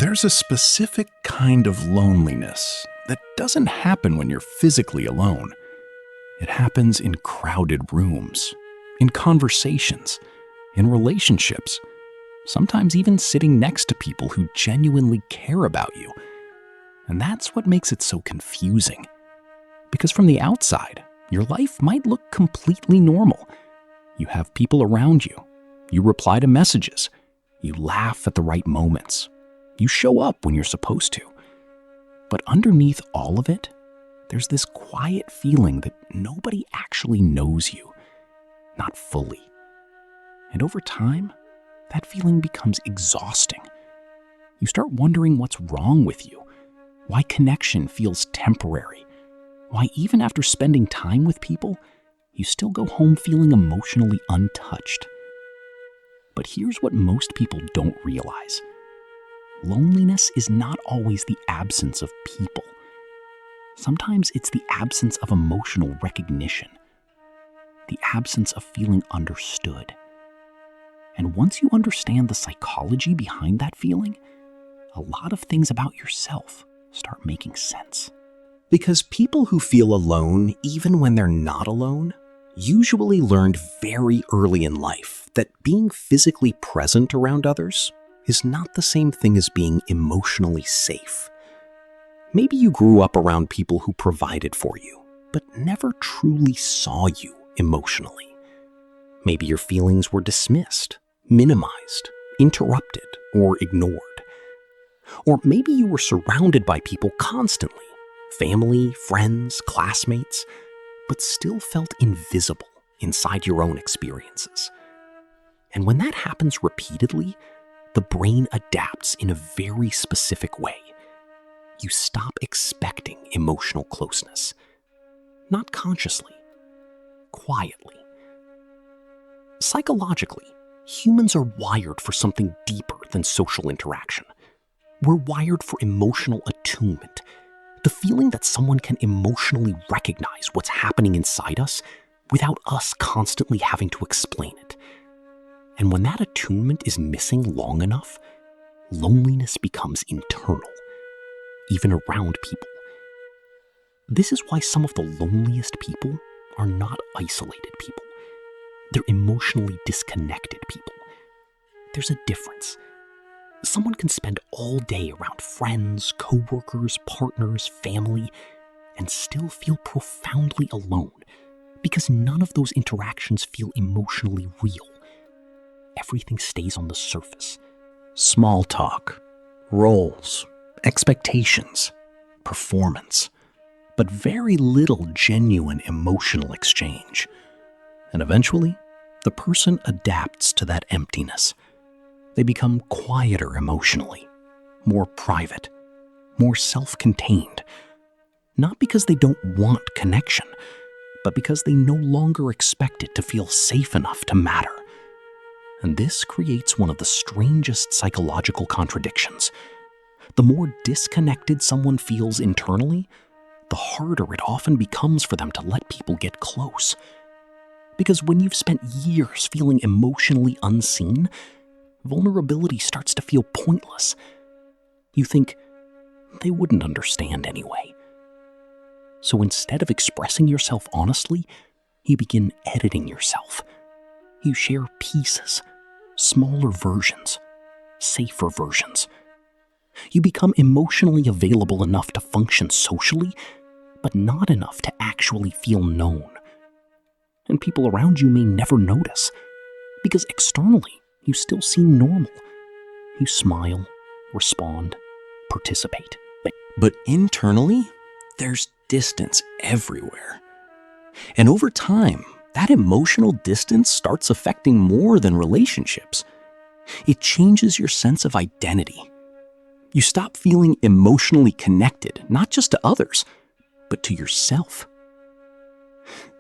There's a specific kind of loneliness that doesn't happen when you're physically alone. It happens in crowded rooms, in conversations, in relationships, sometimes even sitting next to people who genuinely care about you. And that's what makes it so confusing. Because from the outside, your life might look completely normal. You have people around you. You reply to messages. You laugh at the right moments. You show up when you're supposed to. But underneath all of it, there's this quiet feeling that nobody actually knows you, not fully. And over time, that feeling becomes exhausting. You start wondering what's wrong with you, why connection feels temporary, why even after spending time with people, you still go home feeling emotionally untouched. But here's what most people don't realize. Loneliness is not always the absence of people. Sometimes it's the absence of emotional recognition, the absence of feeling understood. And once you understand the psychology behind that feeling, a lot of things about yourself start making sense. Because people who feel alone, even when they're not alone, usually learned very early in life that being physically present around others is not the same thing as being emotionally safe. Maybe you grew up around people who provided for you, but never truly saw you emotionally. Maybe your feelings were dismissed, minimized, interrupted, or ignored. Or maybe you were surrounded by people constantly, family, friends, classmates, but still felt invisible inside your own experiences. And when that happens repeatedly, the brain adapts in a very specific way. You stop expecting emotional closeness. Not consciously, quietly. Psychologically, humans are wired for something deeper than social interaction. We're wired for emotional attunement, the feeling that someone can emotionally recognize what's happening inside us without us constantly having to explain it. And when that attunement is missing long enough, loneliness becomes internal, even around people. This is why some of the loneliest people are not isolated people. They're emotionally disconnected people. There's a difference. Someone can spend all day around friends, coworkers, partners, family, and still feel profoundly alone because none of those interactions feel emotionally real. Everything stays on the surface. Small talk, roles, expectations, performance, but very little genuine emotional exchange. And eventually, the person adapts to that emptiness. They become quieter emotionally, more private, more self-contained. Not because they don't want connection, but because they no longer expect it to feel safe enough to matter. And this creates one of the strangest psychological contradictions. The more disconnected someone feels internally, the harder it often becomes for them to let people get close. Because when you've spent years feeling emotionally unseen, vulnerability starts to feel pointless. You think, they wouldn't understand anyway. So instead of expressing yourself honestly, you begin editing yourself. You share pieces, smaller versions, safer versions. You become emotionally available enough to function socially, but not enough to actually feel known. And people around you may never notice, because externally, you still seem normal. You smile, respond, participate. But internally, there's distance everywhere. And over time, that emotional distance starts affecting more than relationships. It changes your sense of identity. You stop feeling emotionally connected, not just to others, but to yourself.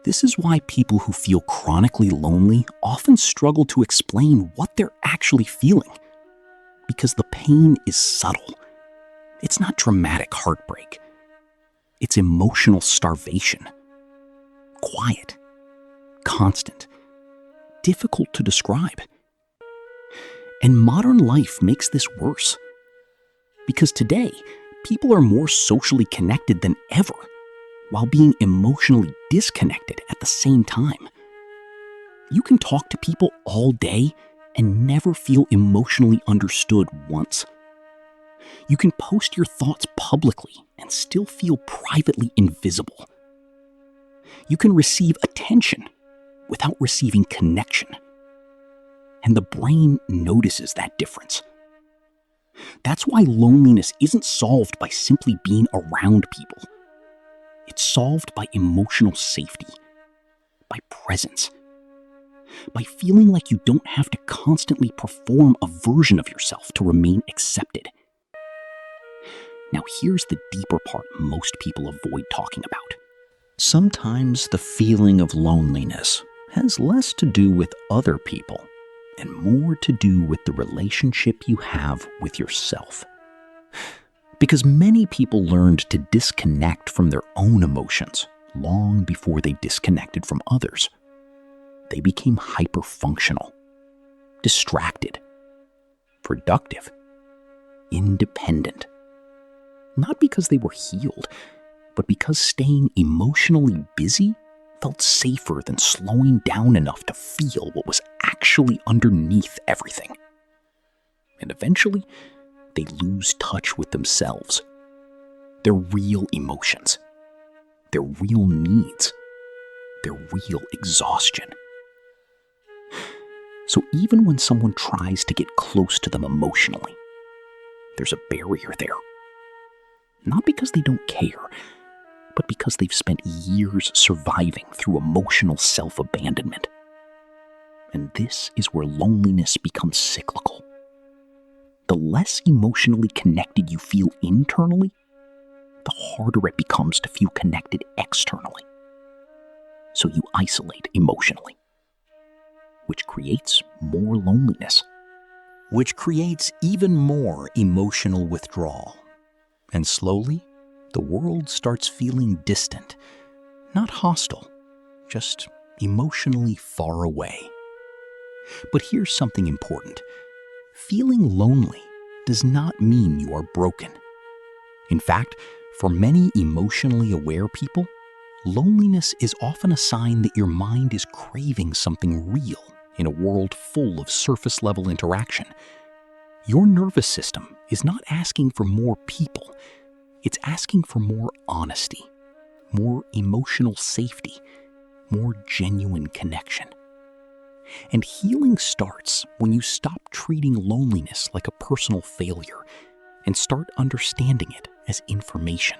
This is why people who feel chronically lonely often struggle to explain what they're actually feeling. Because the pain is subtle. It's not dramatic heartbreak. It's emotional starvation. Quiet, constant, difficult to describe. And modern life makes this worse. Because today, people are more socially connected than ever, while being emotionally disconnected at the same time. You can talk to people all day and never feel emotionally understood once. You can post your thoughts publicly and still feel privately invisible. You can receive attention without receiving connection. And the brain notices that difference. That's why loneliness isn't solved by simply being around people. It's solved by emotional safety, by presence, by feeling like you don't have to constantly perform a version of yourself to remain accepted. Now here's the deeper part most people avoid talking about. Sometimes the feeling of loneliness has less to do with other people and more to do with the relationship you have with yourself. Because many people learned to disconnect from their own emotions long before they disconnected from others. They became hyper-functional, distracted, productive, independent. Not because they were healed, but because staying emotionally busy felt safer than slowing down enough to feel what was actually underneath everything. And eventually, they lose touch with themselves, their real emotions, their real needs, their real exhaustion. So even when someone tries to get close to them emotionally, there's a barrier there. Not because they don't care, but because they've spent years surviving through emotional self-abandonment. And this is where loneliness becomes cyclical. The less emotionally connected you feel internally, the harder it becomes to feel connected externally. So you isolate emotionally, which creates more loneliness, which creates even more emotional withdrawal. And slowly, the world starts feeling distant, not hostile, just emotionally far away. But here's something important. Feeling lonely does not mean you are broken. In fact, for many emotionally aware people, loneliness is often a sign that your mind is craving something real in a world full of surface-level interaction. Your nervous system is not asking for more people. It's asking for more honesty, more emotional safety, more genuine connection. And healing starts when you stop treating loneliness like a personal failure and start understanding it as information.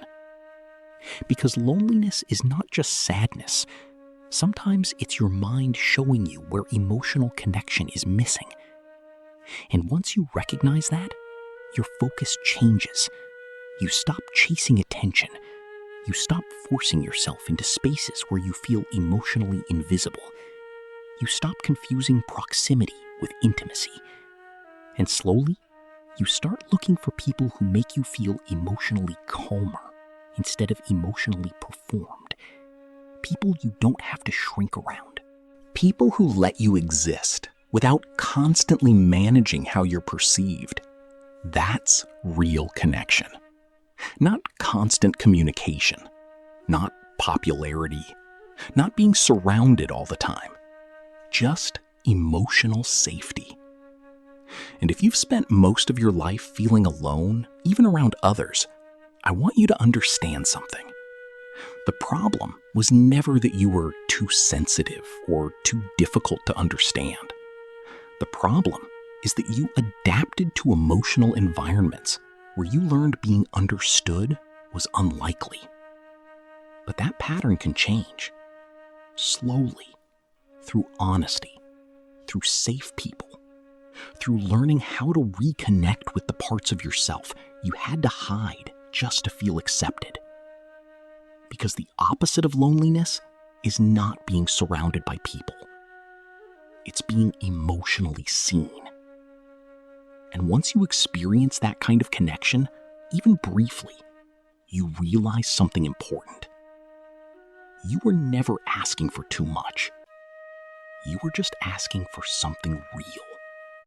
Because loneliness is not just sadness. Sometimes it's your mind showing you where emotional connection is missing. And once you recognize that, your focus changes. You stop chasing attention. You stop forcing yourself into spaces where you feel emotionally invisible. You stop confusing proximity with intimacy. And slowly, you start looking for people who make you feel emotionally calmer instead of emotionally performed. People you don't have to shrink around. People who let you exist without constantly managing how you're perceived. That's real connection. Not constant communication, not popularity, not being surrounded all the time. Just emotional safety. And if you've spent most of your life feeling alone, even around others, I want you to understand something. The problem was never that you were too sensitive or too difficult to understand. The problem is that you adapted to emotional environments where you learned being understood was unlikely. But that pattern can change. Slowly, through honesty, through safe people, through learning how to reconnect with the parts of yourself you had to hide just to feel accepted. Because the opposite of loneliness is not being surrounded by people. It's being emotionally seen. And once you experience that kind of connection, even briefly, you realize something important. You were never asking for too much. You were just asking for something real.